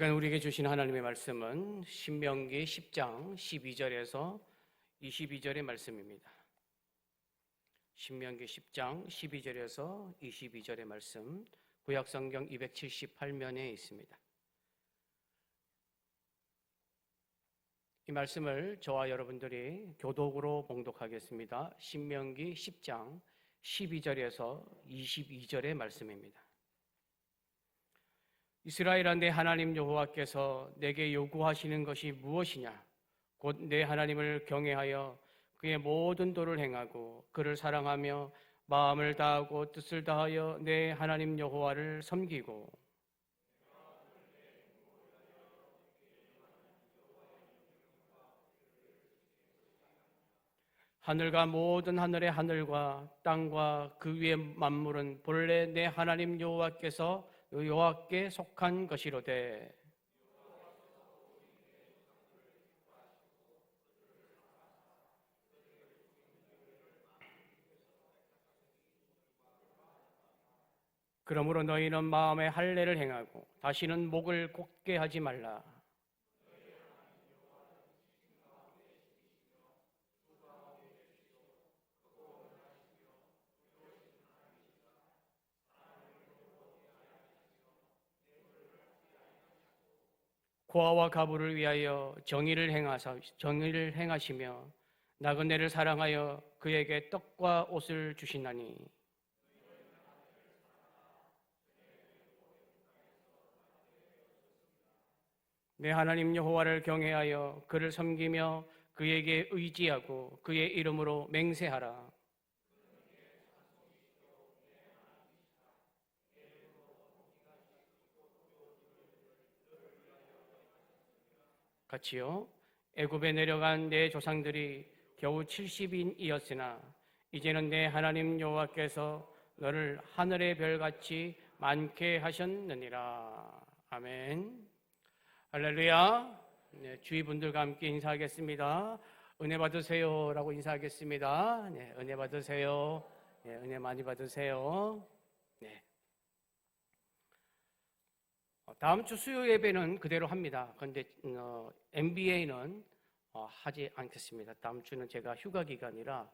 우리에게 주신 하나님의 말씀은 신명기 10장 12절에서 22절의 말씀입니다. 신명기 10장 12절에서 22절의 말씀, 구약성경 278면에 있습니다. 이 말씀을 저와 여러분들이 교독으로 봉독하겠습니다. 신명기 10장 12절에서 22절의 말씀입니다. 이스라엘아, 내 하나님 여호와께서 내게 요구하시는 것이 무엇이냐? 곧 내 하나님을 경외하여 그의 모든 도를 행하고 그를 사랑하며 마음을 다하고 뜻을 다하여 내 하나님 여호와를 섬기고 하늘과 모든 하늘의 하늘과 땅과 그 위의 만물은 본래 내 하나님 여호와께 속한 것이로되 그러므로 너희는 마음에 할례를 행하고 다시는 목을 곧게 하지 말라. 고아와 가부를 위하여 정의를 행하시며 나그네를 사랑하여 그에게 떡과 옷을 주시나니 내 하나님 여호와를 경외하여 그를 섬기며 그에게 의지하고 그의 이름으로 맹세하라. 같이요. 애굽에 내려간 내 조상들이 겨우 70인이었으나 이제는 내 하나님 여호와께서 너를 하늘의 별같이 많게 하셨느니라. 아멘. 할렐루야. 네, 주위 분들과 함께 인사하겠습니다. 은혜 받으세요라고 인사하겠습니다. 네, 은혜 받으세요. 네, 은혜 많이 받으세요. 네. 다음 주 수요 예배는 그대로 합니다. 그런데 MBA는 하지 않겠습니다. 다음 주는 제가 휴가 기간이라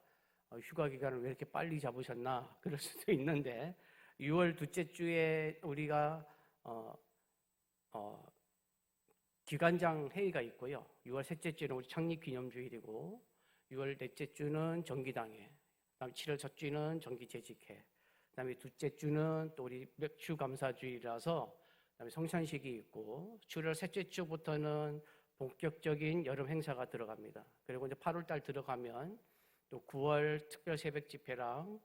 휴가 기간을 왜 이렇게 빨리 잡으셨나 그럴 수도 있는데 6월 둘째 주에 우리가 기관장 회의가 있고요. 6월 셋째 주는 우리 창립기념주일이고 6월 넷째 주는 정기당회, 그다음 7월 첫 주는 정기재직회, 그다음에 둘째 주는 또 우리 맥주감사주일이라서 그다음에 성찬식이 있고 7월 셋째 주부터는 본격적인 여름 행사가 들어갑니다. 그리고 이제 8월 달 들어가면 또 9월 특별 새벽 집회랑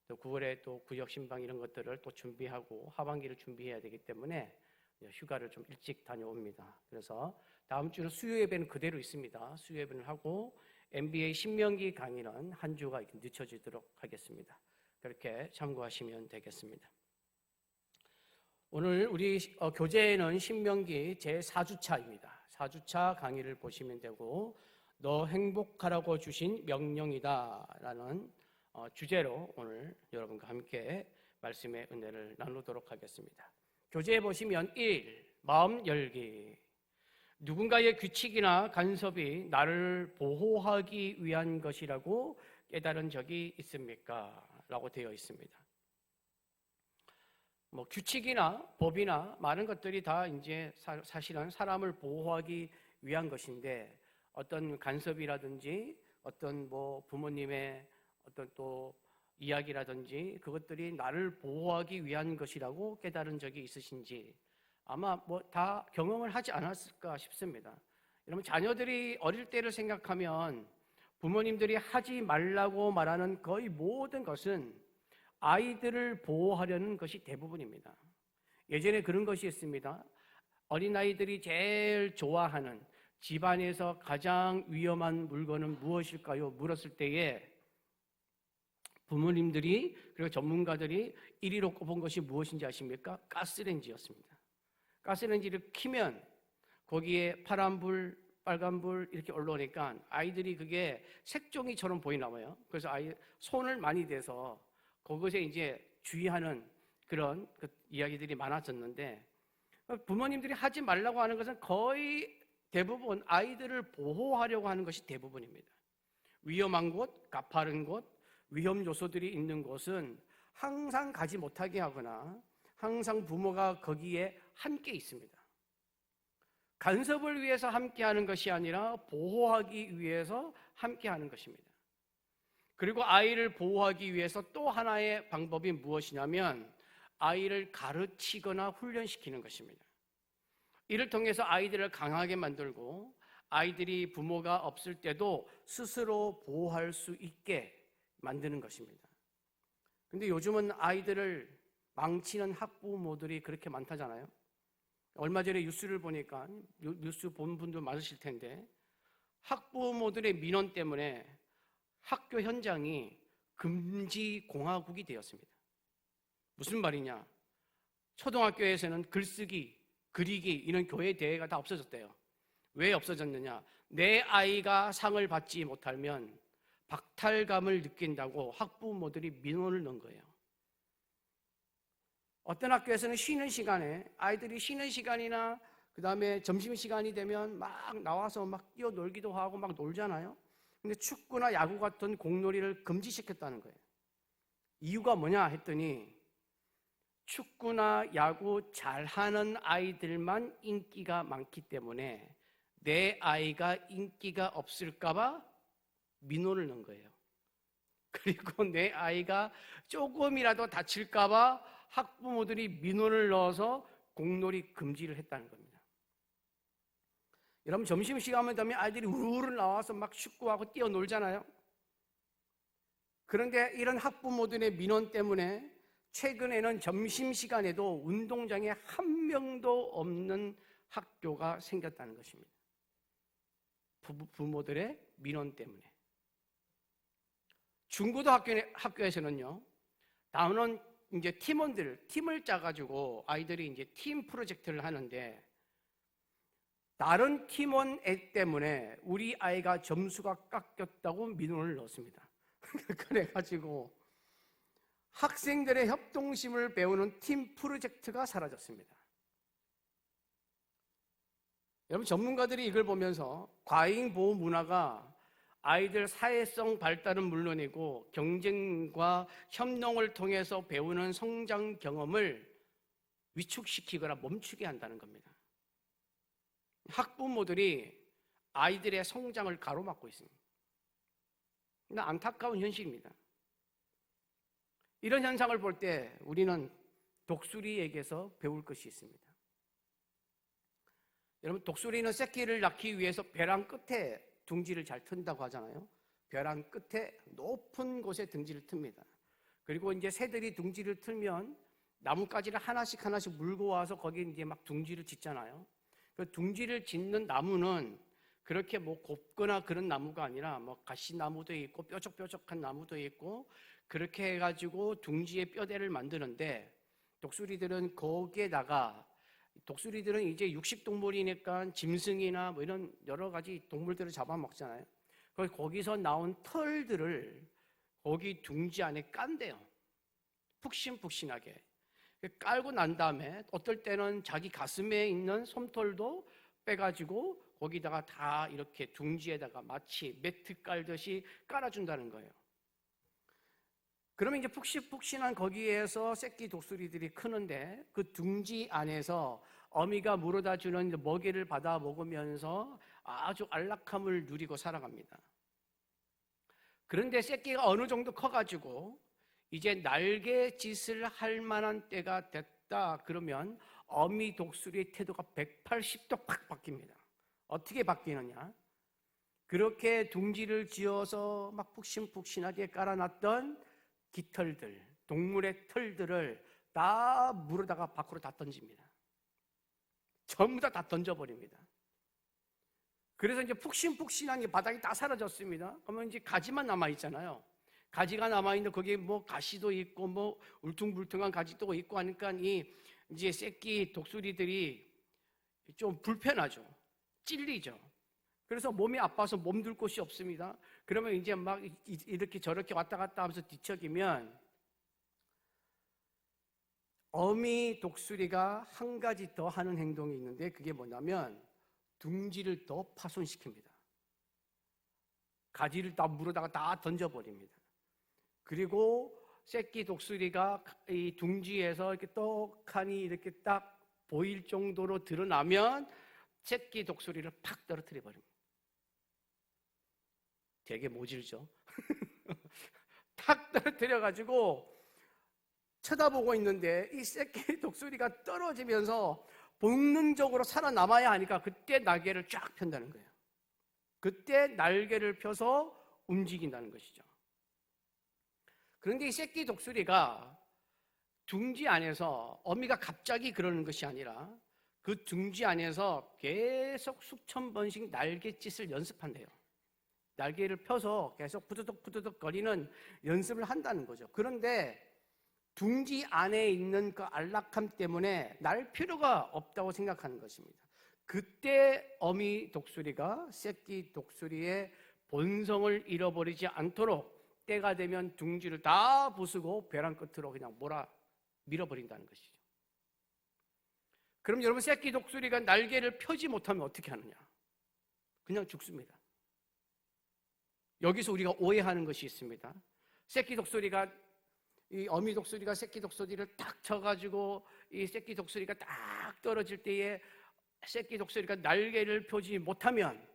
또 9월에 또 구역 신방 이런 것들을 또 준비하고 하반기를 준비해야 되기 때문에 휴가를 좀 일찍 다녀옵니다. 그래서 다음 주는 수요 예배는 그대로 있습니다. 수요 예배를 하고 MBA 신명기 강의는 한 주가 늦춰지도록 하겠습니다. 그렇게 참고하시면 되겠습니다. 오늘 우리 교재에는 신명기 제4주차입니다. 4주차 강의를 보시면 되고 너 행복하라고 주신 명령이다 라는 주제로 오늘 여러분과 함께 말씀의 은혜를 나누도록 하겠습니다. 교재에 보시면 1. 마음 열기. 누군가의 규칙이나 간섭이 나를 보호하기 위한 것이라고 깨달은 적이 있습니까? 라고 되어 있습니다. 규칙이나 법이나 많은 것들이 다 이제 사실은 사람을 보호하기 위한 것인데 어떤 간섭이라든지 어떤 부모님의 어떤 또 이야기라든지 그것들이 나를 보호하기 위한 것이라고 깨달은 적이 있으신지 아마 다 경험을 하지 않았을까 싶습니다. 여러분, 자녀들이 어릴 때를 생각하면 부모님들이 하지 말라고 말하는 거의 모든 것은 아이들을 보호하려는 것이 대부분입니다. 예전에 그런 것이 있습니다. 어린아이들이 제일 좋아하는 집안에서 가장 위험한 물건은 무엇일까요? 물었을 때에 부모님들이 그리고 전문가들이 1위로 꼽은 것이 무엇인지 아십니까? 가스레인지였습니다. 가스레인지를 켜면 거기에 파란불, 빨간불 이렇게 올라오니까 아이들이 그게 색종이처럼 보이나 봐요. 그래서 손을 많이 대서 그것에 이제 주의하는 그런 이야기들이 많아졌는데 부모님들이 하지 말라고 하는 것은 거의 대부분 아이들을 보호하려고 하는 것이 대부분입니다. 위험한 곳, 가파른 곳, 위험 요소들이 있는 곳은 항상 가지 못하게 하거나 항상 부모가 거기에 함께 있습니다. 간섭을 위해서 함께 하는 것이 아니라 보호하기 위해서 함께 하는 것입니다. 그리고 아이를 보호하기 위해서 또 하나의 방법이 무엇이냐면 아이를 가르치거나 훈련시키는 것입니다. 이를 통해서 아이들을 강하게 만들고 아이들이 부모가 없을 때도 스스로 보호할 수 있게 만드는 것입니다. 근데 요즘은 아이들을 망치는 학부모들이 그렇게 많다잖아요. 얼마 전에 뉴스를 보니까, 뉴스 본 분도 많으실 텐데, 학부모들의 민원 때문에 학교 현장이 금지 공화국이 되었습니다. 무슨 말이냐? 초등학교에서는 글쓰기, 그리기 이런 교회 대회가 다 없어졌대요. 왜 없어졌느냐? 내 아이가 상을 받지 못하면 박탈감을 느낀다고 학부모들이 민원을 넣은 거예요. 어떤 학교에서는 쉬는 시간에 아이들이 쉬는 시간이나 그 다음에 점심시간이 되면 막 나와서 막 뛰어놀기도 하고 막 놀잖아요. 근데 축구나 야구 같은 공놀이를 금지시켰다는 거예요. 이유가 뭐냐 했더니 축구나 야구 잘하는 아이들만 인기가 많기 때문에 내 아이가 인기가 없을까봐 민원을 넣은 거예요. 그리고 내 아이가 조금이라도 다칠까봐 학부모들이 민원을 넣어서 공놀이 금지를 했다는 겁니다. 여러분 점심시간만 되면 아이들이 우르르 나와서 막 축구하고 뛰어놀잖아요. 그런데 이런 학부모들의 민원 때문에 최근에는 점심시간에도 운동장에 한 명도 없는 학교가 생겼다는 것입니다. 부모들의 민원 때문에. 중고등학교에서는요, 나오는 이제 팀을 짜가지고 아이들이 이제 팀 프로젝트를 하는데, 다른 팀원 애 때문에 우리 아이가 점수가 깎였다고 민원을 넣었습니다. 그래가지고 학생들의 협동심을 배우는 팀 프로젝트가 사라졌습니다. 여러분 전문가들이 이걸 보면서 과잉 보호 문화가 아이들 사회성 발달은 물론이고 경쟁과 협동을 통해서 배우는 성장 경험을 위축시키거나 멈추게 한다는 겁니다. 학부모들이 아이들의 성장을 가로막고 있습니다. 근데 안타까운 현실입니다. 이런 현상을 볼 때 우리는 독수리에게서 배울 것이 있습니다. 여러분 독수리는 새끼를 낳기 위해서 벼랑 끝에 둥지를 잘 튼다고 하잖아요. 벼랑 끝에 높은 곳에 둥지를 틉니다. 그리고 이제 새들이 둥지를 틀면 나뭇가지를 하나씩 물고 와서 거기에 이제 막 둥지를 짓잖아요. 그 둥지를 짓는 나무는 그렇게 뭐 곱거나 그런 나무가 아니라 뭐 가시나무도 있고 뾰족뾰족한 나무도 있고 그렇게 해가지고 둥지의 뼈대를 만드는데 독수리들은 거기에다가 독수리들은 이제 육식동물이니까 짐승이나 뭐 이런 여러 가지 동물들을 잡아먹잖아요. 거기서 나온 털들을 거기 둥지 안에 깐대요. 푹신푹신하게. 깔고 난 다음에 어떨 때는 자기 가슴에 있는 솜털도 빼가지고 거기다가 다 이렇게 둥지에다가 마치 매트 깔듯이 깔아준다는 거예요. 그러면 이제 푹신푹신한 거기에서 새끼 독수리들이 크는데 그 둥지 안에서 어미가 물어다 주는 먹이를 받아 먹으면서 아주 안락함을 누리고 살아갑니다. 그런데 새끼가 어느 정도 커가지고 이제 날개짓을 할 만한 때가 됐다 그러면 어미 독수리의 태도가 180도 팍 바뀝니다. 어떻게 바뀌느냐? 그렇게 둥지를 지어서 막 푹신푹신하게 깔아놨던 깃털들, 동물의 털들을 다 물어다가 밖으로 다 던집니다. 전부 다 던져버립니다. 그래서 이제 푹신푹신한 게 바닥이 다 사라졌습니다. 그러면 이제 가지만 남아있잖아요. 가지가 남아있는데 거기에 뭐 가시도 있고 뭐 울퉁불퉁한 가지도 있고 하니까 이제 새끼 독수리들이 좀 불편하죠. 찔리죠. 그래서 몸이 아파서 몸둘 곳이 없습니다. 그러면 이제 막 이렇게 저렇게 왔다 갔다 하면서 뒤척이면 어미 독수리가 한 가지 더 하는 행동이 있는데 그게 뭐냐면 둥지를 더 파손시킵니다. 가지를 다 물어다가 다 던져버립니다. 그리고 새끼 독수리가 이 둥지에서 이렇게 떡하니 이렇게 딱 보일 정도로 드러나면 새끼 독수리를 팍 떨어뜨려 버립니다. 되게 모질죠. 탁 떨어뜨려가지고 쳐다보고 있는데 이 새끼 독수리가 떨어지면서 본능적으로 살아남아야 하니까 그때 날개를 쫙 편다는 거예요. 그때 날개를 펴서 움직인다는 것이죠. 그런데 이 새끼 독수리가 둥지 안에서 어미가 갑자기 그러는 것이 아니라 그 둥지 안에서 계속 수천 번씩 날갯짓을 연습한대요. 날개를 펴서 계속 푸드덕 푸드덕 거리는 연습을 한다는 거죠. 그런데 둥지 안에 있는 그 안락함 때문에 날 필요가 없다고 생각하는 것입니다. 그때 어미 독수리가 새끼 독수리의 본성을 잃어버리지 않도록 때가 되면 둥지를 다 부수고 벼랑 끝으로 그냥 밀어버린다는 것이죠. 그럼 여러분, 새끼 독수리가 날개를 펴지 못하면 어떻게 하느냐? 그냥 죽습니다. 여기서 우리가 오해하는 것이 있습니다. 새끼 독수리가 이 어미 독수리가 새끼 독수리를 딱 쳐가지고 이 새끼 독수리가 딱 떨어질 때에 새끼 독수리가 날개를 펴지 못하면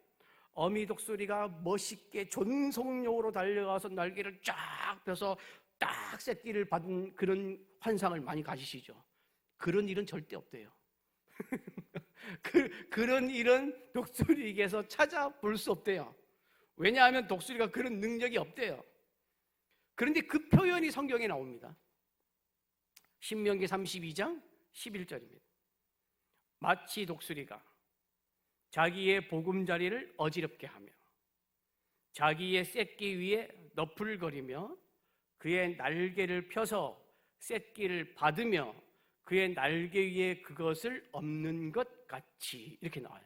어미 독수리가 멋있게 존속력으로 달려가서 날개를 쫙 펴서 딱 새끼를 받은 그런 환상을 많이 가지시죠. 그런 일은 절대 없대요. 그런 일은 독수리에게서 찾아볼 수 없대요. 왜냐하면 독수리가 그런 능력이 없대요. 그런데 그 표현이 성경에 나옵니다. 신명기 32장 11절입니다. 마치 독수리가 자기의 보금자리를 어지럽게 하며 자기의 새끼 위에 너풀거리며 그의 날개를 펴서 새끼를 받으며 그의 날개 위에 그것을 엎는 것 같이, 이렇게 나와요.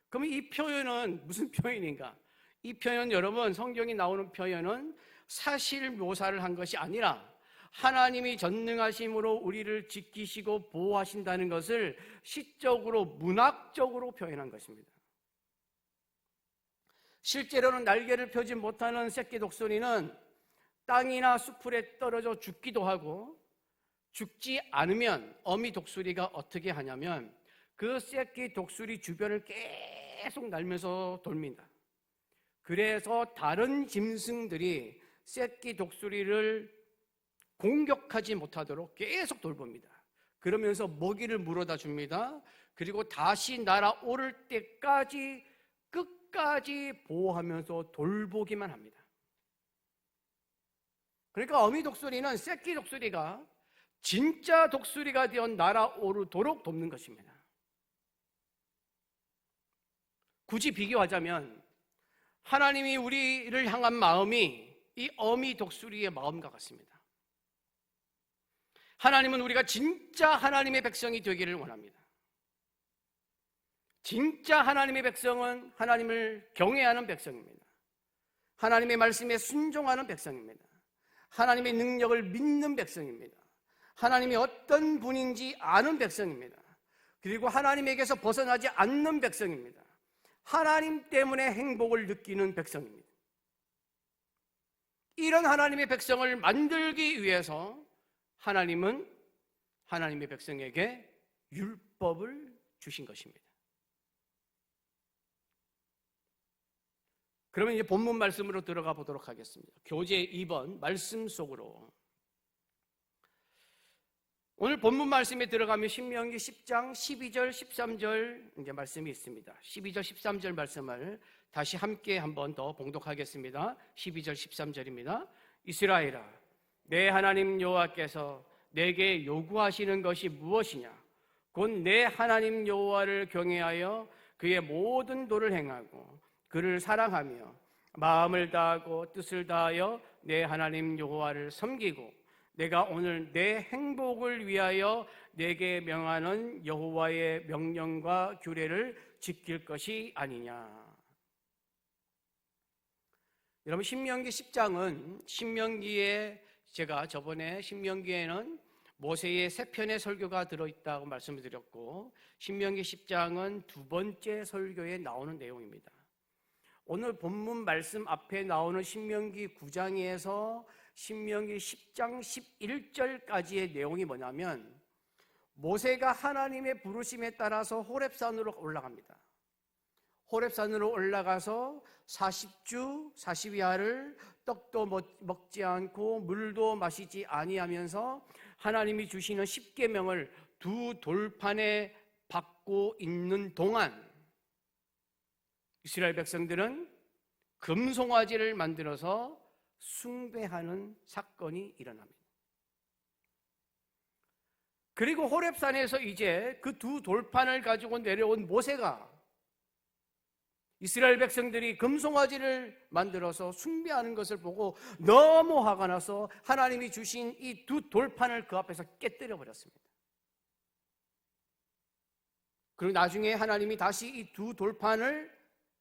그러면 이 표현은 무슨 표현인가? 이 표현, 여러분, 성경이 나오는 표현은 사실 묘사를 한 것이 아니라 하나님이 전능하심으로 우리를 지키시고 보호하신다는 것을 시적으로 문학적으로 표현한 것입니다. 실제로는 날개를 펴지 못하는 새끼 독수리는 땅이나 수풀에 떨어져 죽기도 하고, 죽지 않으면 어미 독수리가 어떻게 하냐면 그 새끼 독수리 주변을 계속 날면서 돕니다. 그래서 다른 짐승들이 새끼 독수리를 공격하지 못하도록 계속 돌봅니다. 그러면서 먹이를 물어다 줍니다. 그리고 다시 날아오를 때까지 끝까지 보호하면서 돌보기만 합니다. 그러니까 어미 독수리는 새끼 독수리가 진짜 독수리가 되어 날아오르도록 돕는 것입니다. 굳이 비교하자면 하나님이 우리를 향한 마음이 이 어미 독수리의 마음과 같습니다. 하나님은 우리가 진짜 하나님의 백성이 되기를 원합니다. 진짜 하나님의 백성은 하나님을 경외하는 백성입니다. 하나님의 말씀에 순종하는 백성입니다. 하나님의 능력을 믿는 백성입니다. 하나님이 어떤 분인지 아는 백성입니다. 그리고 하나님에게서 벗어나지 않는 백성입니다. 하나님 때문에 행복을 느끼는 백성입니다. 이런 하나님의 백성을 만들기 위해서 하나님은 하나님의 백성에게 율법을 주신 것입니다. 그러면 이제 본문 말씀으로 들어가 보도록 하겠습니다. 교재 2번 말씀 속으로. 오늘 본문 말씀에 들어가면 신명기 10장 12절 13절 이제 말씀이 있습니다. 12절 13절 말씀을 다시 함께 한번 더 봉독하겠습니다. 12절 13절입니다. 이스라엘아, 내 하나님 여호와께서 내게 요구하시는 것이 무엇이냐? 곧 내 하나님 여호와를 경외하여 그의 모든 도를 행하고 그를 사랑하며 마음을 다하고 뜻을 다하여 내 하나님 여호와를 섬기고 내가 오늘 내 행복을 위하여 내게 명하는 여호와의 명령과 규례를 지킬 것이 아니냐. 여러분, 신명기 10장은 신명기에 제가 저번에 신명기에는 모세의 세 편의 설교가 들어있다고 말씀을 드렸고, 신명기 10장은 두 번째 설교에 나오는 내용입니다. 오늘 본문 말씀 앞에 나오는 신명기 9장에서 신명기 10장 11절까지의 내용이 뭐냐면, 모세가 하나님의 부르심에 따라서 호렙산으로 올라갑니다. 호렙산으로 올라가서 40주 40야를 떡도 먹지 않고 물도 마시지 아니하면서 하나님이 주시는 십계명을 두 돌판에 받고 있는 동안 이스라엘 백성들은 금송아지를 만들어서 숭배하는 사건이 일어납니다. 그리고 호렙산에서 이제 그 두 돌판을 가지고 내려온 모세가 이스라엘 백성들이 금송아지를 만들어서 숭배하는 것을 보고 너무 화가 나서 하나님이 주신 이 두 돌판을 그 앞에서 깨뜨려 버렸습니다. 그리고 나중에 하나님이 다시 이 두 돌판을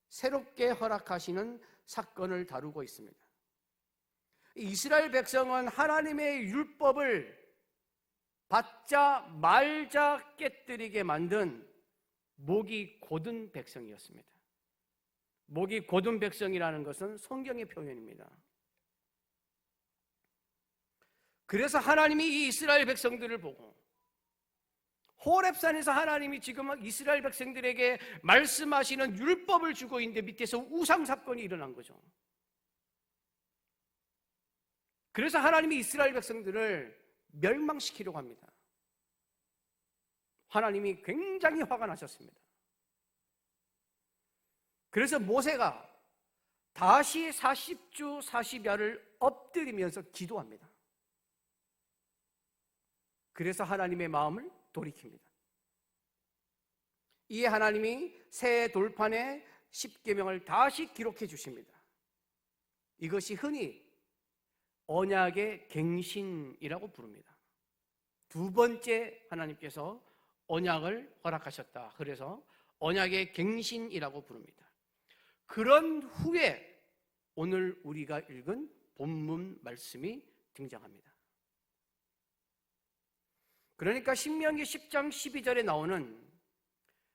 새롭게 허락하시는 사건을 다루고 있습니다. 이스라엘 백성은 하나님의 율법을 받자 말자 깨뜨리게 만든 목이 곧은 백성이었습니다. 목이 곧은 백성이라는 것은 성경의 표현입니다. 그래서 하나님이 이 이스라엘 백성들을 보고, 호렙산에서 하나님이 지금 이스라엘 백성들에게 말씀하시는 율법을 주고 있는데 밑에서 우상 사건이 일어난 거죠. 그래서 하나님이 이스라엘 백성들을 멸망시키려고 합니다. 하나님이 굉장히 화가 나셨습니다. 그래서 모세가 다시 40주 40야를 엎드리면서 기도합니다. 그래서 하나님의 마음을 돌이킵니다. 이에 하나님이 새 돌판에 십계명을 다시 기록해 주십니다. 이것이 흔히 언약의 갱신이라고 부릅니다. 두 번째 하나님께서 언약을 허락하셨다. 그래서 언약의 갱신이라고 부릅니다. 그런 후에 오늘 우리가 읽은 본문 말씀이 등장합니다. 그러니까 신명기 10장 12절에 나오는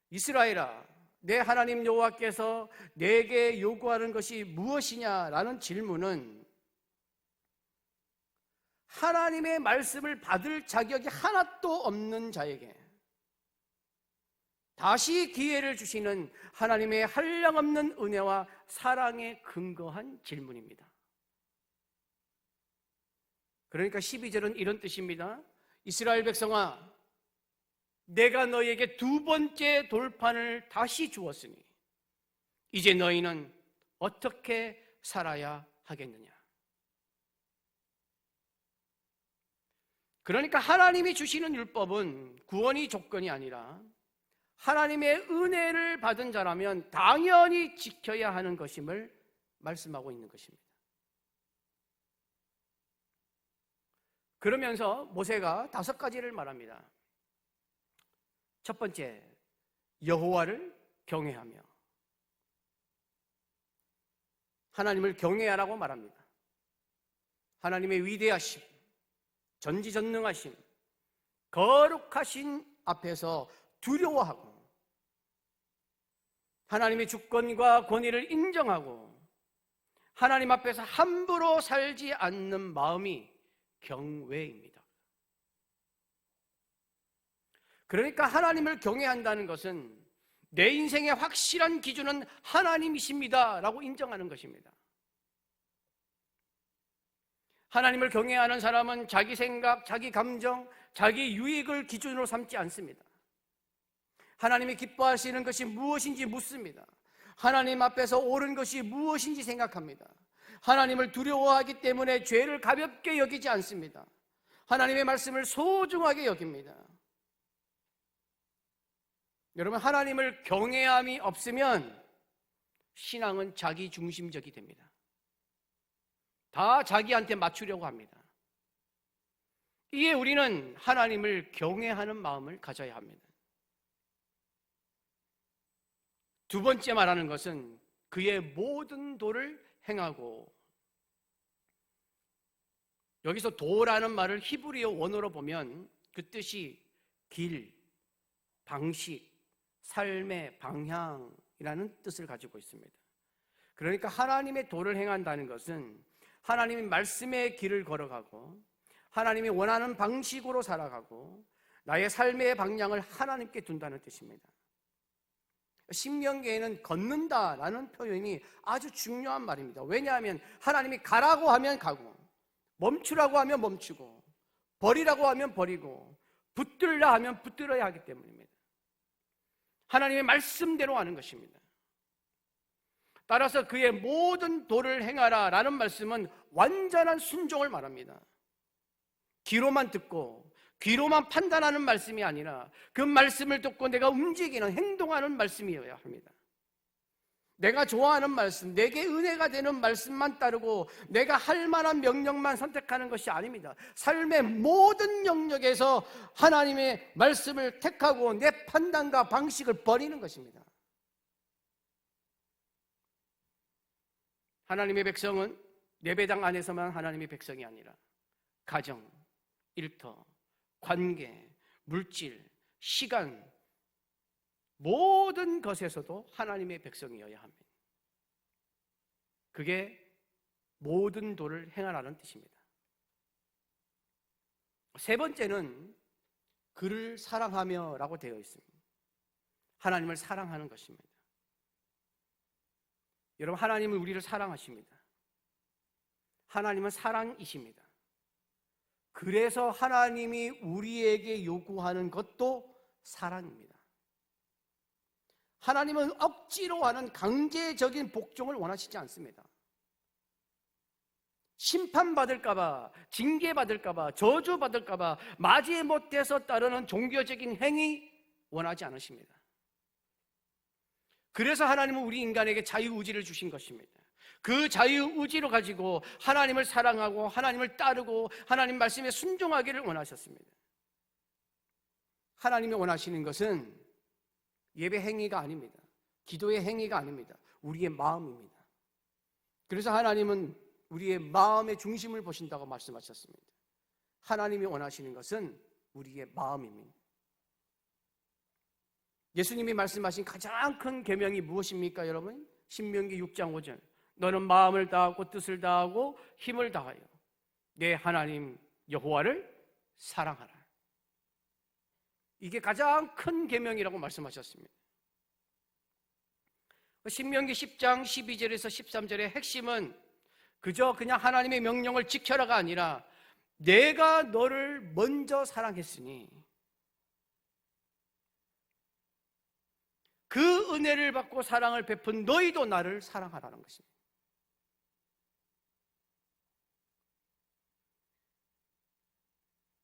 이스라엘아, 내 하나님 여호와께서 내게 요구하는 것이 무엇이냐라는 질문은 하나님의 말씀을 받을 자격이 하나도 없는 자에게 다시 기회를 주시는 하나님의 한량없는 은혜와 사랑에 근거한 질문입니다. 그러니까 12절은 이런 뜻입니다. 이스라엘 백성아, 내가 너희에게 두 번째 돌판을 다시 주었으니 이제 너희는 어떻게 살아야 하겠느냐. 그러니까 하나님이 주시는 율법은 구원이 조건이 아니라 하나님의 은혜를 받은 자라면 당연히 지켜야 하는 것임을 말씀하고 있는 것입니다. 그러면서 모세가 5가지를 말합니다. 첫 번째, 여호와를 경외하며, 하나님을 경외하라고 말합니다. 하나님의 위대하심, 전지전능하심, 거룩하신 앞에서 두려워하고 하나님의 주권과 권위를 인정하고 하나님 앞에서 함부로 살지 않는 마음이 경외입니다. 그러니까 하나님을 경외한다는 것은 내 인생의 확실한 기준은 하나님이십니다 라고 인정하는 것입니다. 하나님을 경외하는 사람은 자기 생각, 자기 감정, 자기 유익을 기준으로 삼지 않습니다. 하나님이 기뻐하시는 것이 무엇인지 묻습니다. 하나님 앞에서 옳은 것이 무엇인지 생각합니다. 하나님을 두려워하기 때문에 죄를 가볍게 여기지 않습니다. 하나님의 말씀을 소중하게 여깁니다. 여러분, 하나님을 경외함이 없으면 신앙은 자기중심적이 됩니다. 다 자기한테 맞추려고 합니다. 이에 우리는 하나님을 경외하는 마음을 가져야 합니다. 두 번째 말하는 것은 그의 모든 도를 행하고, 여기서 도라는 말을 히브리어 원어로 보면 그 뜻이 길, 방식, 삶의 방향이라는 뜻을 가지고 있습니다. 그러니까 하나님의 도를 행한다는 것은 하나님의 말씀의 길을 걸어가고 하나님이 원하는 방식으로 살아가고 나의 삶의 방향을 하나님께 둔다는 뜻입니다. 신명기에는 걷는다라는 표현이 아주 중요한 말입니다. 왜냐하면 하나님이 가라고 하면 가고 멈추라고 하면 멈추고 버리라고 하면 버리고 붙들라 하면 붙들어야 하기 때문입니다. 하나님의 말씀대로 하는 것입니다. 따라서 그의 모든 도를 행하라 라는 말씀은 완전한 순종을 말합니다. 귀로만 듣고 귀로만 판단하는 말씀이 아니라 그 말씀을 듣고 내가 움직이는, 행동하는 말씀이어야 합니다. 내가 좋아하는 말씀, 내게 은혜가 되는 말씀만 따르고 내가 할 만한 명령만 선택하는 것이 아닙니다. 삶의 모든 영역에서 하나님의 말씀을 택하고 내 판단과 방식을 버리는 것입니다. 하나님의 백성은 예배당 안에서만 하나님의 백성이 아니라 가정, 일터, 관계, 물질, 시간, 모든 것에서도 하나님의 백성이어야 합니다. 그게 모든 도를 행하라는 뜻입니다. 세 번째는 그를 사랑하며 라고 되어 있습니다. 하나님을 사랑하는 것입니다. 여러분, 하나님은 우리를 사랑하십니다. 하나님은 사랑이십니다. 그래서 하나님이 우리에게 요구하는 것도 사랑입니다. 하나님은 억지로 하는 강제적인 복종을 원하시지 않습니다. 심판받을까봐, 징계받을까봐, 저주받을까봐 맞이 못해서 따르는 종교적인 행위 원하지 않으십니다. 그래서 하나님은 우리 인간에게 자유의지를 주신 것입니다. 그 자유의지로 가지고 하나님을 사랑하고 하나님을 따르고 하나님 말씀에 순종하기를 원하셨습니다. 하나님이 원하시는 것은 예배 행위가 아닙니다. 기도의 행위가 아닙니다. 우리의 마음입니다. 그래서 하나님은 우리의 마음의 중심을 보신다고 말씀하셨습니다. 하나님이 원하시는 것은 우리의 마음입니다. 예수님이 말씀하신 가장 큰 계명이 무엇입니까, 여러분? 신명기 6장 5절. 너는 마음을 다하고 뜻을 다하고 힘을 다하여 내 하나님 여호와를 사랑하라. 이게 가장 큰 계명이라고 말씀하셨습니다. 신명기 10장 12절에서 13절의 핵심은 그냥 하나님의 명령을 지켜라가 아니라 내가 너를 먼저 사랑했으니 그 은혜를 받고 사랑을 베푼 너희도 나를 사랑하라는 것입니다.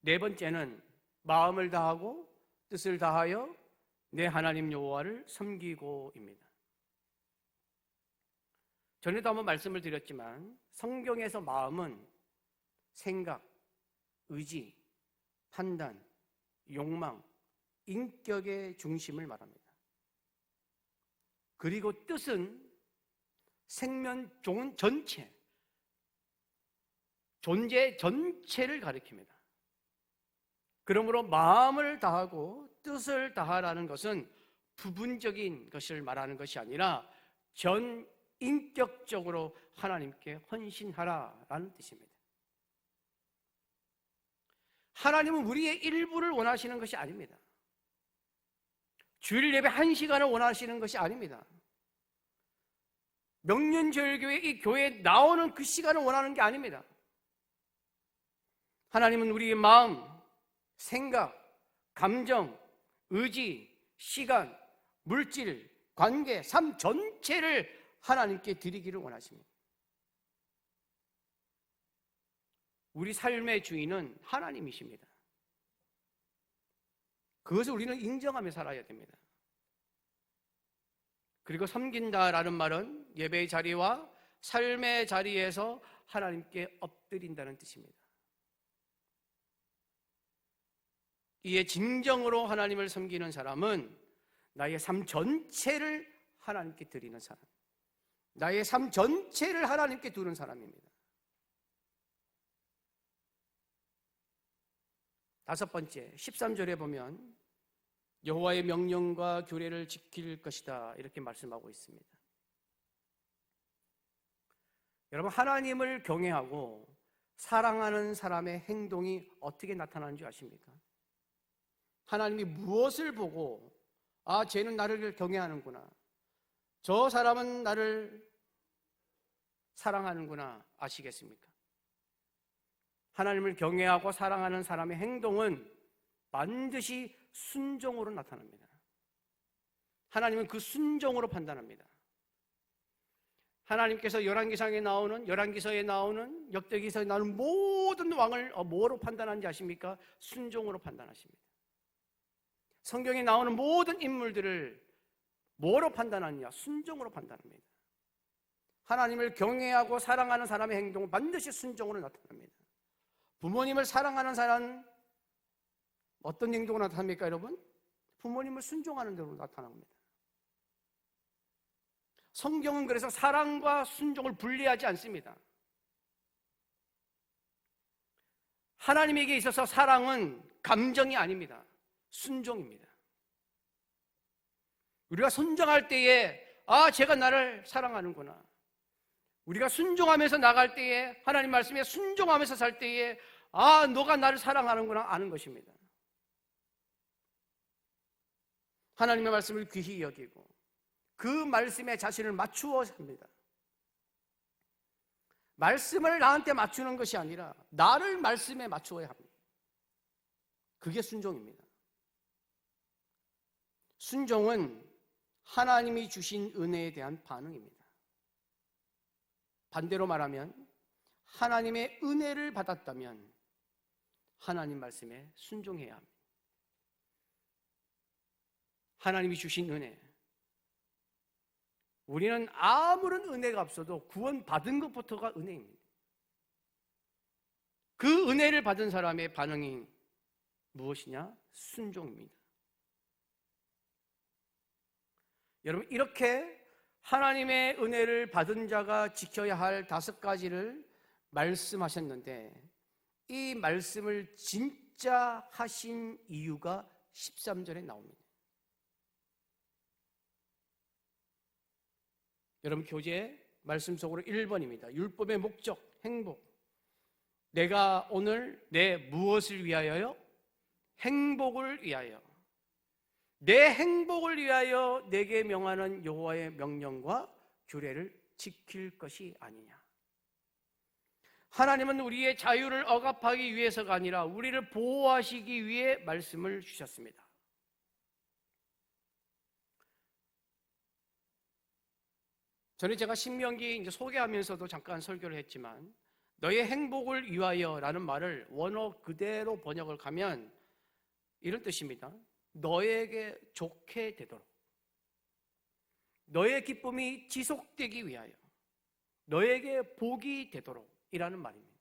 네 번째는 마음을 다하고 뜻을 다하여 내 하나님 여호와를 섬기고입니다. 전에도 한번 말씀을 드렸지만 성경에서 마음은 생각, 의지, 판단, 욕망, 인격의 중심을 말합니다. 그리고 뜻은 생명 전체, 존재 전체를 가리킵니다. 그러므로 마음을 다하고 뜻을 다하라는 것은 부분적인 것을 말하는 것이 아니라 전 인격적으로 하나님께 헌신하라라는 뜻입니다. 하나님은 우리의 일부를 원하시는 것이 아닙니다. 주일 예배 1시간을 원하시는 것이 아닙니다. 명륜제일교회 이 교회에 나오는 그 시간을 원하는 게 아닙니다. 하나님은 우리의 마음, 생각, 감정, 의지, 시간, 물질, 관계, 삶 전체를 하나님께 드리기를 원하십니다. 우리 삶의 주인은 하나님이십니다. 그것을 우리는 인정하며 살아야 됩니다. 그리고 섬긴다라는 말은 예배의 자리와 삶의 자리에서 하나님께 엎드린다는 뜻입니다. 이에 진정으로 하나님을 섬기는 사람은 나의 삶 전체를 하나님께 드리는 사람, 나의 삶 전체를 하나님께 두는 사람입니다. 5번째 13절에 보면 여호와의 명령과 규례를 지킬 것이다 이렇게 말씀하고 있습니다. 여러분, 하나님을 경외하고 사랑하는 사람의 행동이 어떻게 나타나는 줄 아십니까? 하나님이 무엇을 보고 쟤는 나를 경외하는구나, 저 사람은 나를 사랑하는구나 아시겠습니까? 하나님을 경외하고 사랑하는 사람의 행동은 반드시 순종으로 나타납니다. 하나님은 그 순종으로 판단합니다. 하나님께서 열왕기서에 나오는 역대기서에 나오는 모든 왕을 뭐로 판단하는지 아십니까? 순종으로 판단하십니다. 성경에 나오는 모든 인물들을 뭐로 판단하느냐? 순종으로 판단합니다. 하나님을 경외하고 사랑하는 사람의 행동은 반드시 순종으로 나타납니다. 부모님을 사랑하는 사람은 어떤 행동으로 나타납니까, 여러분? 부모님을 순종하는 대로 나타납니다. 성경은 그래서 사랑과 순종을 분리하지 않습니다. 하나님에게 있어서 사랑은 감정이 아닙니다. 순종입니다. 우리가 순종할 때에 제가 나를 사랑하는구나, 우리가 순종하면서 나갈 때에, 하나님 말씀에 순종하면서 살 때에 너가 나를 사랑하는구나 아는 것입니다. 하나님의 말씀을 귀히 여기고 그 말씀에 자신을 맞추어 삽니다. 말씀을 나한테 맞추는 것이 아니라 나를 말씀에 맞추어야 합니다. 그게 순종입니다. 순종은 하나님이 주신 은혜에 대한 반응입니다. 반대로 말하면 하나님의 은혜를 받았다면 하나님 말씀에 순종해야 합니다. 하나님이 주신 은혜, 우리는 아무런 은혜가 없어도 구원받은 것부터가 은혜입니다. 그 은혜를 받은 사람의 반응이 무엇이냐? 순종입니다. 여러분, 이렇게 하나님의 은혜를 받은 자가 지켜야 할 5가지를 말씀하셨는데, 이 말씀을 진짜 하신 이유가 13절에 나옵니다. 여러분, 교재 말씀 속으로 1번입니다. 율법의 목적, 행복. 내가 오늘 내 무엇을 위하여요? 행복을 위하여. 내 행복을 위하여 내게 명하는 여호와의 명령과 규례를 지킬 것이 아니냐. 하나님은 우리의 자유를 억압하기 위해서가 아니라 우리를 보호하시기 위해 말씀을 주셨습니다. 전에 제가 신명기 이제 소개하면서도 잠깐 설교를 했지만, 너의 행복을 위하여라는 말을 원어 그대로 번역을 가면 이런 뜻입니다. 너에게 좋게 되도록, 너의 기쁨이 지속되기 위하여, 너에게 복이 되도록 이라는 말입니다.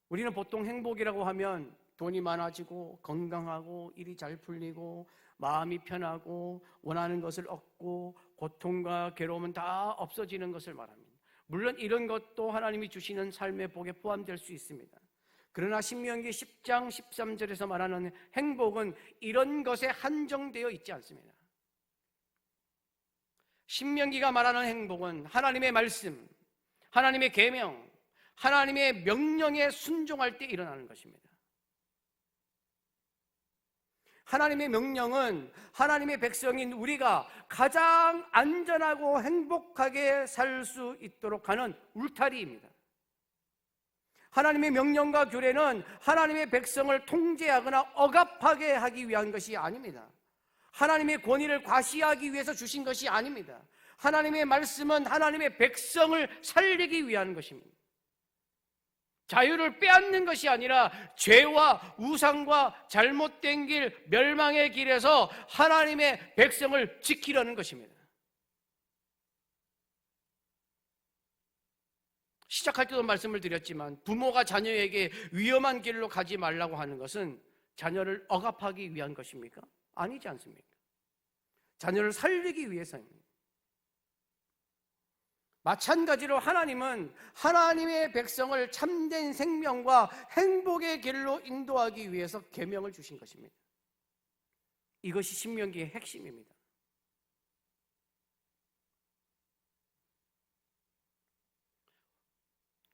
우리는 보통 행복이라고 하면 돈이 많아지고 건강하고 일이 잘 풀리고 마음이 편하고 원하는 것을 얻고 고통과 괴로움은 다 없어지는 것을 말합니다. 물론 이런 것도 하나님이 주시는 삶의 복에 포함될 수 있습니다. 그러나 신명기 10장 13절에서 말하는 행복은 이런 것에 한정되어 있지 않습니다. 신명기가 말하는 행복은 하나님의 말씀, 하나님의 계명, 하나님의 명령에 순종할 때 일어나는 것입니다. 하나님의 명령은 하나님의 백성인 우리가 가장 안전하고 행복하게 살 수 있도록 하는 울타리입니다. 하나님의 명령과 규례는 하나님의 백성을 통제하거나 억압하게 하기 위한 것이 아닙니다. 하나님의 권위를 과시하기 위해서 주신 것이 아닙니다. 하나님의 말씀은 하나님의 백성을 살리기 위한 것입니다. 자유를 빼앗는 것이 아니라 죄와 우상과 잘못된 길, 멸망의 길에서 하나님의 백성을 지키려는 것입니다. 시작할 때도 말씀을 드렸지만, 부모가 자녀에게 위험한 길로 가지 말라고 하는 것은 자녀를 억압하기 위한 것입니까? 아니지 않습니까? 자녀를 살리기 위해서입니다. 마찬가지로 하나님은 하나님의 백성을 참된 생명과 행복의 길로 인도하기 위해서 계명을 주신 것입니다. 이것이 신명기의 핵심입니다.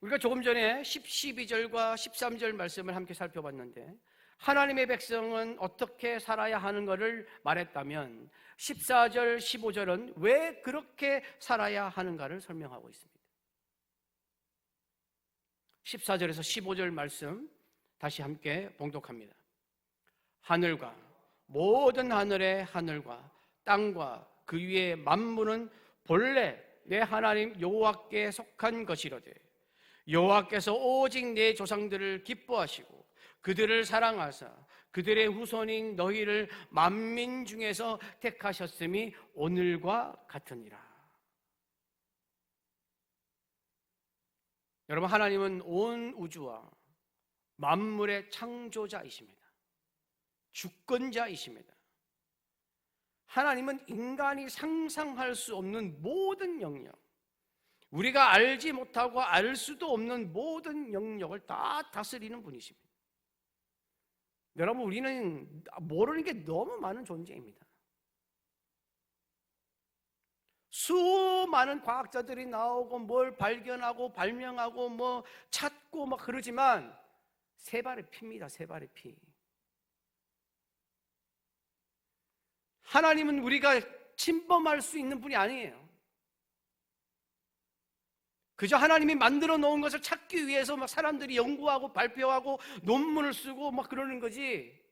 우리가 조금 전에 12절과 13절 말씀을 함께 살펴봤는데, 하나님의 백성은 어떻게 살아야 하는 것을 말했다면 14절, 15절은 왜 그렇게 살아야 하는가를 설명하고 있습니다. 14절에서 15절 말씀 다시 함께 봉독합니다. 하늘과 모든 하늘의 하늘과 땅과 그 위의 만물은 본래 내 하나님 여호와께 속한 것이로되 여호와께서 오직 내 조상들을 기뻐하시고 그들을 사랑하사 그들의 후손인 너희를 만민 중에서 택하셨음이 오늘과 같으니라. 여러분, 하나님은 온 우주와 만물의 창조자이십니다. 주권자이십니다. 하나님은 인간이 상상할 수 없는 모든 영역, 우리가 알지 못하고 알 수도 없는 모든 영역을 다 다스리는 분이십니다. 여러분, 우리는 모르는 게 너무 많은 존재입니다. 수많은 과학자들이 나오고 뭘 발견하고 발명하고 뭐 찾고 막 그러지만 세 발의 피입니다. 세 발의 피. 하나님은 우리가 침범할 수 있는 분이 아니에요. 그저 하나님이 만들어 놓은 것을 찾기 위해서 막 사람들이 연구하고 발표하고 논문을 쓰고 막 그러는 거지,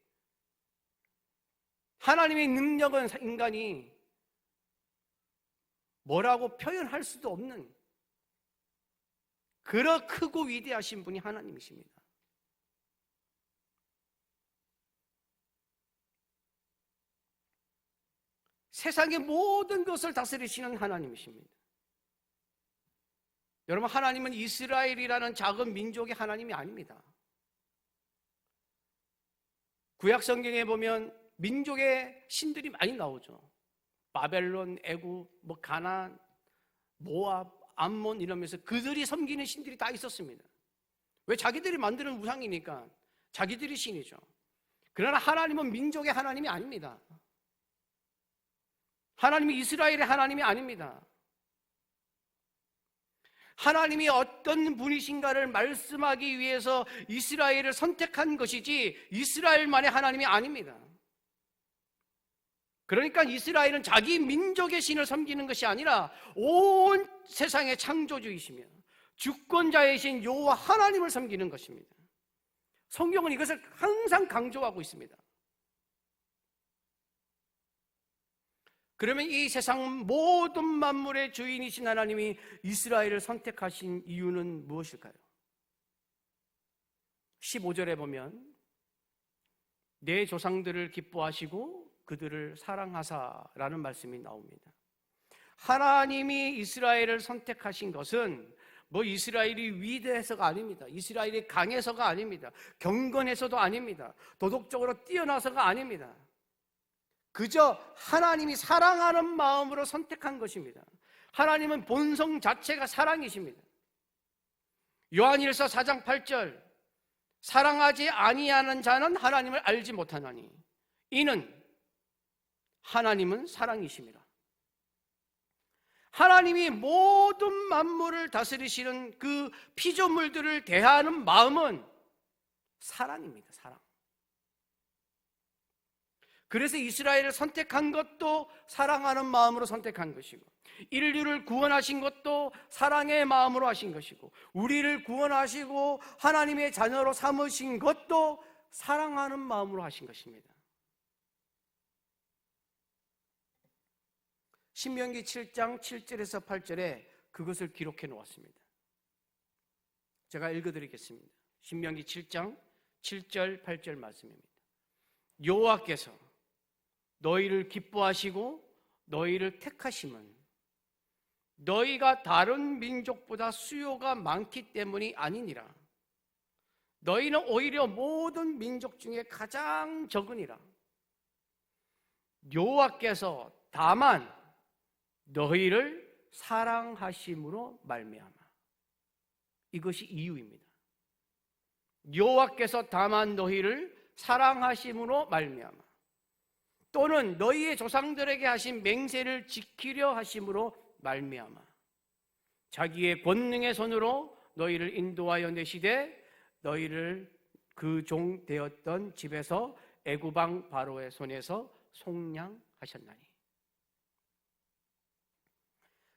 하나님의 능력은 인간이 뭐라고 표현할 수도 없는 그런 크고 위대하신 분이 하나님이십니다. 세상의 모든 것을 다스리시는 하나님이십니다. 여러분, 하나님은 이스라엘이라는 작은 민족의 하나님이 아닙니다. 구약 성경에 보면 민족의 신들이 많이 나오죠. 바벨론, 애굽, 뭐 가나안, 모압, 암몬 이러면서 그들이 섬기는 신들이 다 있었습니다. 왜? 자기들이 만드는 우상이니까 자기들이 신이죠. 그러나 하나님은 민족의 하나님이 아닙니다. 하나님이 이스라엘의 하나님이 아닙니다. 하나님이 어떤 분이신가를 말씀하기 위해서 이스라엘을 선택한 것이지 이스라엘만의 하나님이 아닙니다. 그러니까 이스라엘은 자기 민족의 신을 섬기는 것이 아니라 온 세상의 창조주이시며 주권자이신 여호와 하나님을 섬기는 것입니다. 성경은 이것을 항상 강조하고 있습니다. 그러면 이 세상 모든 만물의 주인이신 하나님이 이스라엘을 선택하신 이유는 무엇일까요? 15절에 보면 내 조상들을 기뻐하시고 그들을 사랑하사라는 말씀이 나옵니다. 하나님이 이스라엘을 선택하신 것은 뭐 이스라엘이 위대해서가 아닙니다. 이스라엘이 강해서가 아닙니다. 경건해서도 아닙니다. 도덕적으로 뛰어나서가 아닙니다. 그저 하나님이 사랑하는 마음으로 선택한 것입니다. 하나님은 본성 자체가 사랑이십니다. 요한일서 4장 8절, 사랑하지 아니하는 자는 하나님을 알지 못하나니 이는 하나님은 사랑이십니다. 하나님이 모든 만물을 다스리시는 그 피조물들을 대하는 마음은 사랑입니다. 사랑. 그래서 이스라엘을 선택한 것도 사랑하는 마음으로 선택한 것이고, 인류를 구원하신 것도 사랑의 마음으로 하신 것이고, 우리를 구원하시고 하나님의 자녀로 삼으신 것도 사랑하는 마음으로 하신 것입니다. 신명기 7장 7절에서 8절에 그것을 기록해 놓았습니다. 제가 읽어드리겠습니다. 신명기 7장 7절 8절 말씀입니다. 여호와께서 너희를 기뻐하시고 너희를 택하심은 너희가 다른 민족보다 수요가 많기 때문이 아니니라. 너희는 오히려 모든 민족 중에 가장 적으니라. 여호와께서 다만 너희를 사랑하심으로 말미암아. 이것이 이유입니다. 여호와께서 다만 너희를 사랑하심으로 말미암아, 또는 너희의 조상들에게 하신 맹세를 지키려 하심으로 말미암아 자기의 권능의 손으로 너희를 인도하여 내시되 너희를 그 종 되었던 집에서 애굽 왕 바로의 손에서 속량하셨나니.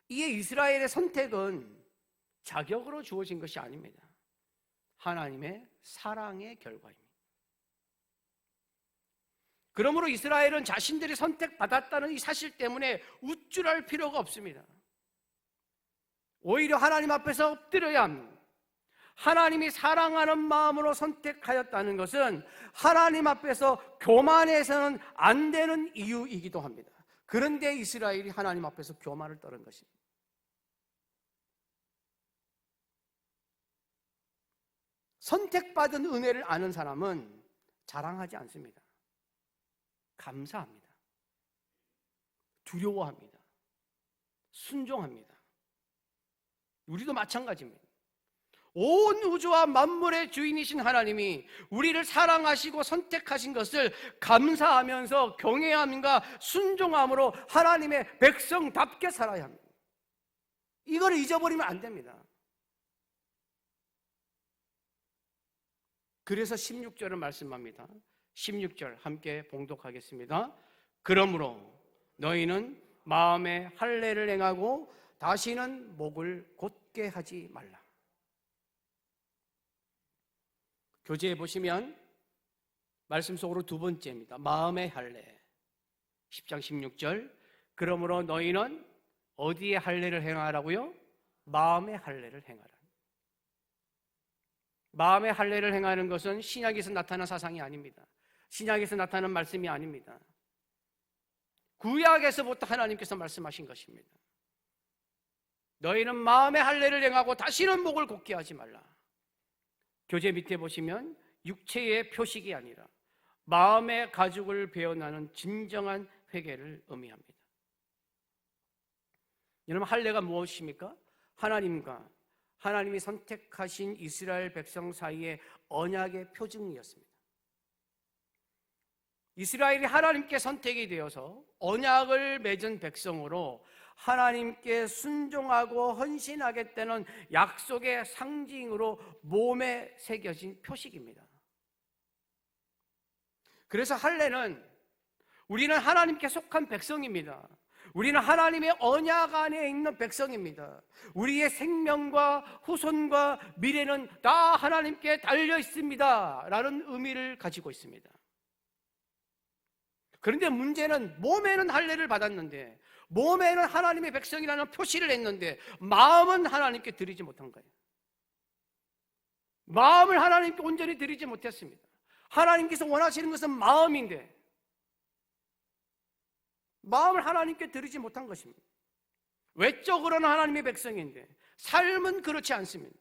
이에 이스라엘의 선택은 자격으로 주어진 것이 아닙니다. 하나님의 사랑의 결과입니다. 그러므로 이스라엘은 자신들이 선택받았다는 이 사실 때문에 우쭐할 필요가 없습니다. 오히려 하나님 앞에서 엎드려야 합니다. 하나님이 사랑하는 마음으로 선택하였다는 것은 하나님 앞에서 교만해서는 안 되는 이유이기도 합니다. 그런데 이스라엘이 하나님 앞에서 교만을 떨은 것입니다. 선택받은 은혜를 아는 사람은 자랑하지 않습니다. 감사합니다. 두려워합니다. 순종합니다. 우리도 마찬가지입니다. 온 우주와 만물의 주인이신 하나님이 우리를 사랑하시고 선택하신 것을 감사하면서 경외함과 순종함으로 하나님의 백성답게 살아야 합니다. 이걸 잊어버리면 안 됩니다. 그래서 16절을 말씀합니다. 16절 함께 봉독하겠습니다. 그러므로 너희는 마음에 할례를 행하고 다시는 목을 곧게 하지 말라. 교재에 보시면 말씀 속으로 두 번째입니다. 마음의 할례. 10장 16절. 그러므로 너희는 어디에 할례를 행하라고요? 마음의 할례를 행하라. 마음의 할례를 행하는 것은 신약에서 나타난 사상이 아닙니다. 신약에서 나타난 말씀이 아닙니다. 구약에서부터 하나님께서 말씀하신 것입니다. 너희는 마음의 할례를 행하고 다시는 목을 곧게 하지 말라. 교재 밑에 보시면 육체의 표식이 아니라 마음의 가죽을 베어나는 진정한 회개를 의미합니다. 여러분, 할례가 무엇입니까? 하나님과 하나님이 선택하신 이스라엘 백성 사이의 언약의 표징이었습니다. 이스라엘이 하나님께 선택이 되어서 언약을 맺은 백성으로 하나님께 순종하고 헌신하겠다는 약속의 상징으로 몸에 새겨진 표식입니다. 그래서 할례는 우리는 하나님께 속한 백성입니다. 우리는 하나님의 언약 안에 있는 백성입니다. 우리의 생명과 후손과 미래는 다 하나님께 달려 있습니다 라는 의미를 가지고 있습니다. 그런데 문제는 몸에는 할례를 받았는데, 몸에는 하나님의 백성이라는 표시를 했는데 마음은 하나님께 드리지 못한 거예요. 마음을 하나님께 온전히 드리지 못했습니다. 하나님께서 원하시는 것은 마음인데 마음을 하나님께 드리지 못한 것입니다. 외적으로는 하나님의 백성인데 삶은 그렇지 않습니다.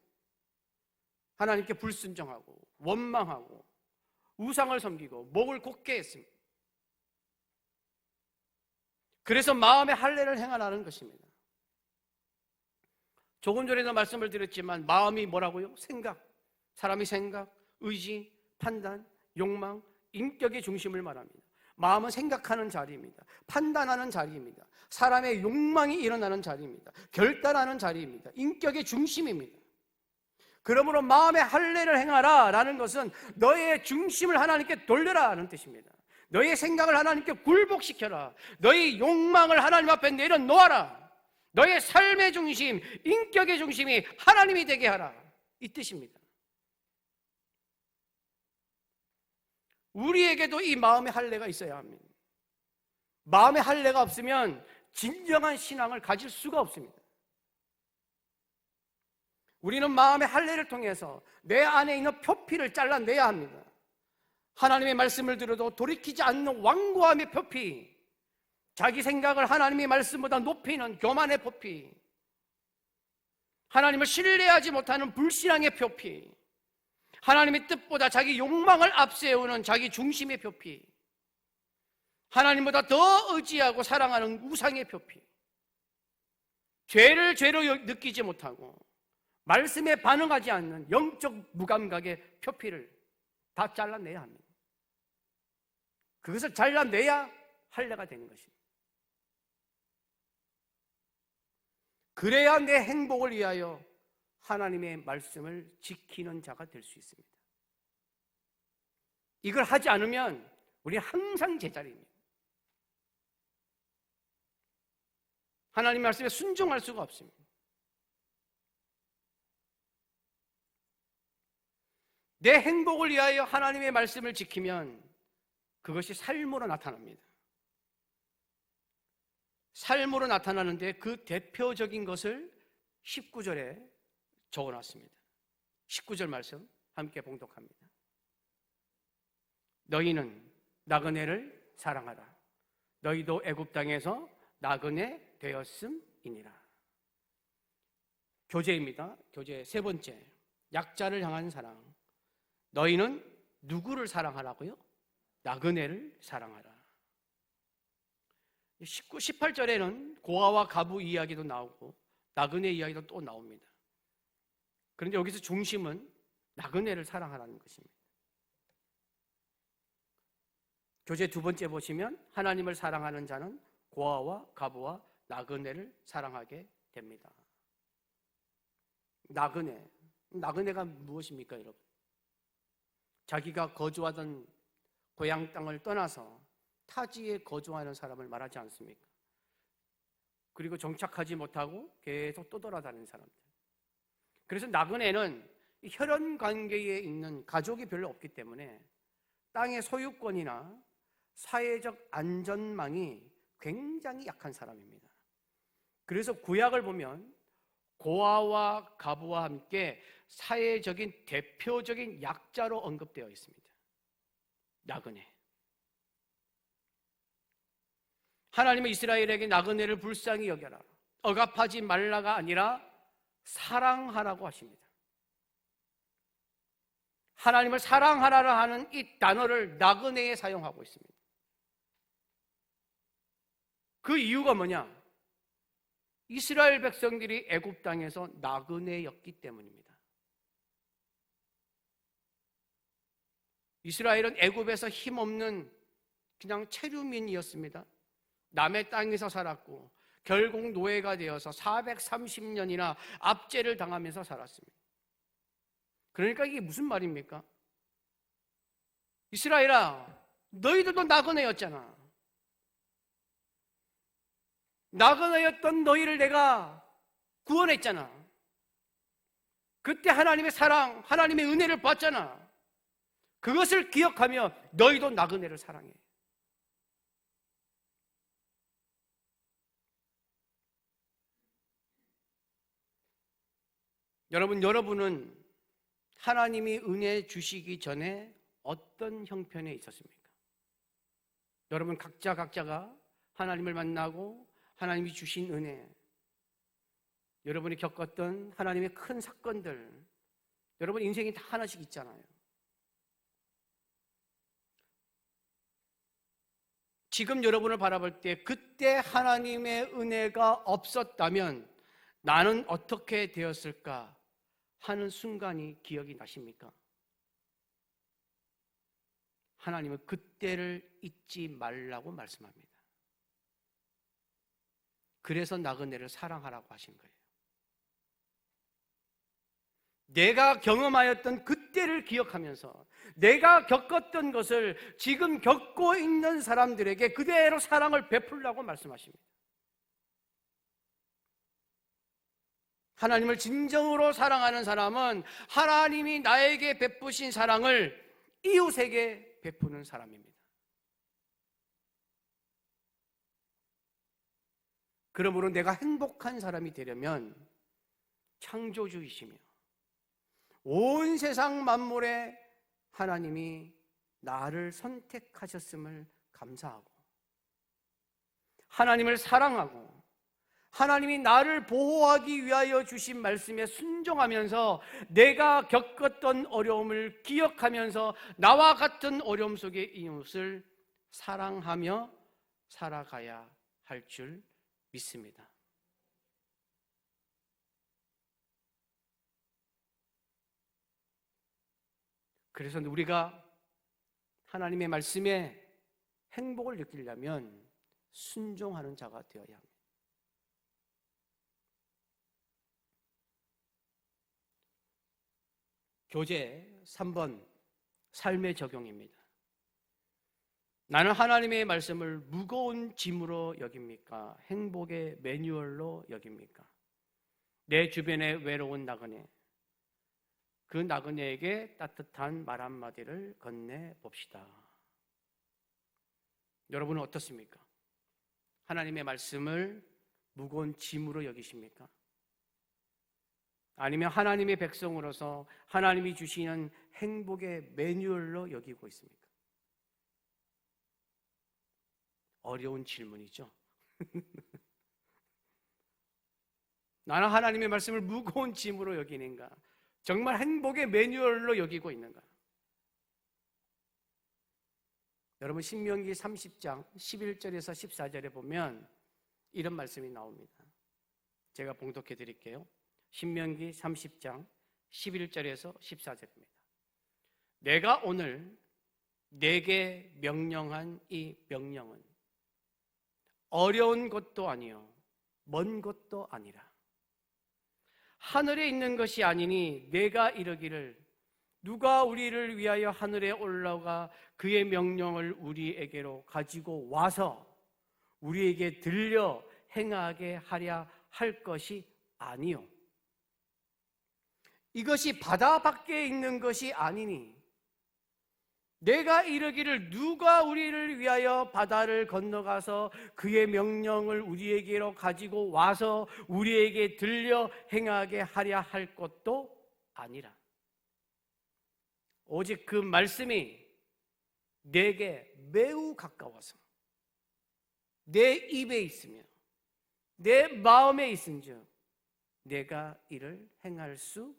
하나님께 불순종하고 원망하고 우상을 섬기고 목을 곧게 했습니다. 그래서 마음의 할례를 행하라는 것입니다. 조금 전에도 말씀을 드렸지만 마음이 뭐라고요? 생각, 사람의 생각, 의지, 판단, 욕망, 인격의 중심을 말합니다. 마음은 생각하는 자리입니다. 판단하는 자리입니다. 사람의 욕망이 일어나는 자리입니다. 결단하는 자리입니다. 인격의 중심입니다. 그러므로 마음의 할례를 행하라 라는 것은 너의 중심을 하나님께 돌려라 하는 뜻입니다. 너의 생각을 하나님께 굴복시켜라. 너의 욕망을 하나님 앞에 내려놓아라. 너의 삶의 중심, 인격의 중심이 하나님이 되게 하라, 이 뜻입니다. 우리에게도 이 마음의 할례가 있어야 합니다. 마음의 할례가 없으면 진정한 신앙을 가질 수가 없습니다. 우리는 마음의 할례를 통해서 내 안에 있는 표피를 잘라내야 합니다. 하나님의 말씀을 들어도 돌이키지 않는 완고함의 표피, 자기 생각을 하나님의 말씀보다 높이는 교만의 표피, 하나님을 신뢰하지 못하는 불신앙의 표피, 하나님의 뜻보다 자기 욕망을 앞세우는 자기 중심의 표피, 하나님보다 더 의지하고 사랑하는 우상의 표피, 죄를 죄로 느끼지 못하고 말씀에 반응하지 않는 영적 무감각의 표피를 다 잘라내야 합니다. 그것을 잘라내야 할례가 되는 것입니다. 그래야 내 행복을 위하여 하나님의 말씀을 지키는 자가 될 수 있습니다. 이걸 하지 않으면 우리는 항상 제자리입니다. 하나님 말씀에 순종할 수가 없습니다. 내 행복을 위하여 하나님의 말씀을 지키면 그것이 삶으로 나타납니다. 삶으로 나타나는데 그 대표적인 것을 19절에 적어놨습니다. 19절 말씀 함께 봉독합니다. 너희는 나그네를 사랑하라. 너희도 애굽 땅에서 나그네 되었음이니라. 교제입니다. 교제 세 번째, 약자를 향한 사랑. 너희는 누구를 사랑하라고요? 나그네를 사랑하라. 18절에는 고아와 가부 이야기도 나오고 나그네 이야기도 또 나옵니다. 그런데 여기서 중심은 나그네를 사랑하라는 것입니다. 교재 두 번째 보시면 하나님을 사랑하는 자는 고아와 가부와 나그네를 사랑하게 됩니다. 나그네가 무엇입니까, 여러분? 자기가 거주하던 고향 땅을 떠나서 타지에 거주하는 사람을 말하지 않습니까? 그리고 정착하지 못하고 계속 떠돌아다니는 사람들. 그래서 나그네는 혈연 관계에 있는 가족이 별로 없기 때문에 땅의 소유권이나 사회적 안전망이 굉장히 약한 사람입니다. 그래서 구약을 보면 고아와 가부와 함께 사회적인 대표적인 약자로 언급되어 있습니다. 나그네. 하나님은 이스라엘에게 나그네를 불쌍히 여겨라, 억압하지 말라가 아니라 사랑하라고 하십니다. 하나님을 사랑하라 하는 이 단어를 나그네에 사용하고 있습니다. 그 이유가 뭐냐? 이스라엘 백성들이 애굽 땅에서 나그네였기 때문입니다. 이스라엘은 애굽에서 힘없는 그냥 체류민이었습니다. 남의 땅에서 살았고 결국 노예가 되어서 430년이나 압제를 당하면서 살았습니다. 그러니까 이게 무슨 말입니까? 이스라엘아, 너희들도 나그네였잖아. 나그네였던 너희를 내가 구원했잖아. 그때 하나님의 사랑, 하나님의 은혜를 봤잖아. 그것을 기억하며 너희도 나그네를 사랑해. 여러분은 하나님이 은혜 주시기 전에 어떤 형편에 있었습니까? 여러분 각자가 하나님을 만나고 하나님이 주신 은혜, 여러분이 겪었던 하나님의 큰 사건들, 여러분 인생이 다 하나씩 있잖아요. 지금 여러분을 바라볼 때 그때 하나님의 은혜가 없었다면 나는 어떻게 되었을까 하는 순간이 기억이 나십니까? 하나님은 그때를 잊지 말라고 말씀합니다. 그래서 나그네를 사랑하라고 하신 거예요. 내가 경험하였던 그때를 기억하면서 내가 겪었던 것을 지금 겪고 있는 사람들에게 그대로 사랑을 베풀라고 말씀하십니다. 하나님을 진정으로 사랑하는 사람은 하나님이 나에게 베푸신 사랑을 이웃에게 베푸는 사람입니다. 그러므로 내가 행복한 사람이 되려면 창조주이시며 온 세상 만물에 하나님이 나를 선택하셨음을 감사하고 하나님을 사랑하고 하나님이 나를 보호하기 위하여 주신 말씀에 순종하면서 내가 겪었던 어려움을 기억하면서 나와 같은 어려움 속의 이웃을 사랑하며 살아가야 할 줄 믿습니다. 그래서 우리가 하나님의 말씀에 행복을 느끼려면 순종하는 자가 되어야 합니다. 교재 3번 삶의 적용입니다. 나는 하나님의 말씀을 무거운 짐으로 여깁니까? 행복의 매뉴얼로 여깁니까? 내 주변에 외로운 나그네, 그 나그네에게 따뜻한 말 한마디를 건네봅시다. 여러분은 어떻습니까? 하나님의 말씀을 무거운 짐으로 여기십니까? 아니면 하나님의 백성으로서 하나님이 주시는 행복의 매뉴얼로 여기고 있습니까? 어려운 질문이죠. 나는 하나님의 말씀을 무거운 짐으로 여기는가? 정말 행복의 매뉴얼로 여기고 있는가? 여러분 신명기 30장 11절에서 14절에 보면 이런 말씀이 나옵니다. 제가 봉독해 드릴게요. 신명기 30장 11절에서 14절입니다. 내가 오늘 내게 명령한 이 명령은 어려운 것도 아니요 먼 것도 아니라 하늘에 있는 것이 아니니 내가 이르기를 누가 우리를 위하여 하늘에 올라가 그의 명령을 우리에게로 가지고 와서 우리에게 들려 행하게 하랴 할 것이 아니요 이것이 바다 밖에 있는 것이 아니니 내가 이르기를 누가 우리를 위하여 바다를 건너가서 그의 명령을 우리에게로 가지고 와서 우리에게 들려 행하게 하랴 할 것도 아니라 오직 그 말씀이 내게 매우 가까워서 내 입에 있으며 내 마음에 있은즉 내가 이를 행할 수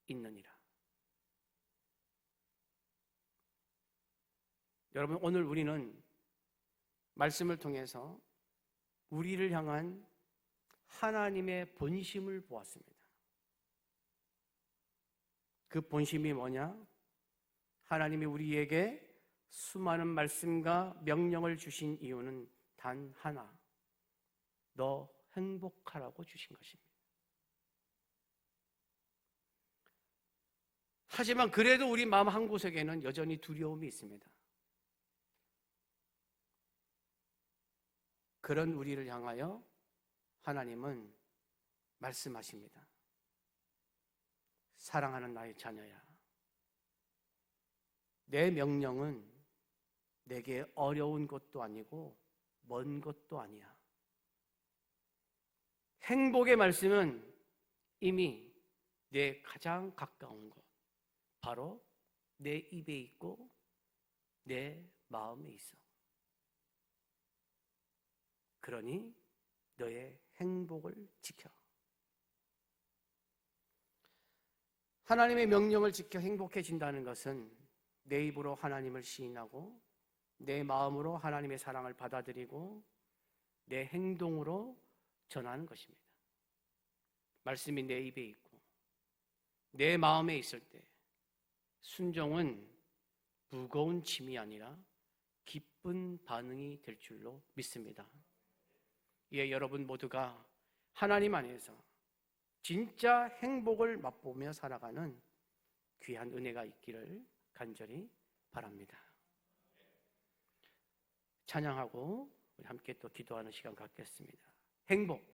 있느니라. 여러분 오늘 우리는 말씀을 통해서 우리를 향한 하나님의 본심을 보았습니다. 그 본심이 뭐냐? 하나님이 우리에게 수많은 말씀과 명령을 주신 이유는 단 하나, 너 행복하라고 주신 것입니다. 하지만 그래도 우리 마음 한구석에는 여전히 두려움이 있습니다. 그런 우리를 향하여 하나님은 말씀하십니다. 사랑하는 나의 자녀야, 내 명령은 내게 어려운 것도 아니고 먼 것도 아니야. 행복의 말씀은 이미 내 가장 가까운 것, 바로 내 입에 있고 내 마음에 있어. 그러니 너의 행복을 지켜. 하나님의 명령을 지켜 행복해진다는 것은 내 입으로 하나님을 시인하고 내 마음으로 하나님의 사랑을 받아들이고 내 행동으로 전하는 것입니다. 말씀이 내 입에 있고 내 마음에 있을 때 순종은 무거운 짐이 아니라 기쁜 반응이 될 줄로 믿습니다. 이에 여러분 모두가 하나님 안에서 진짜 행복을 맛보며 살아가는 귀한 은혜가 있기를 간절히 바랍니다. 찬양하고 우리 함께 또 기도하는 시간 갖겠습니다. 행복.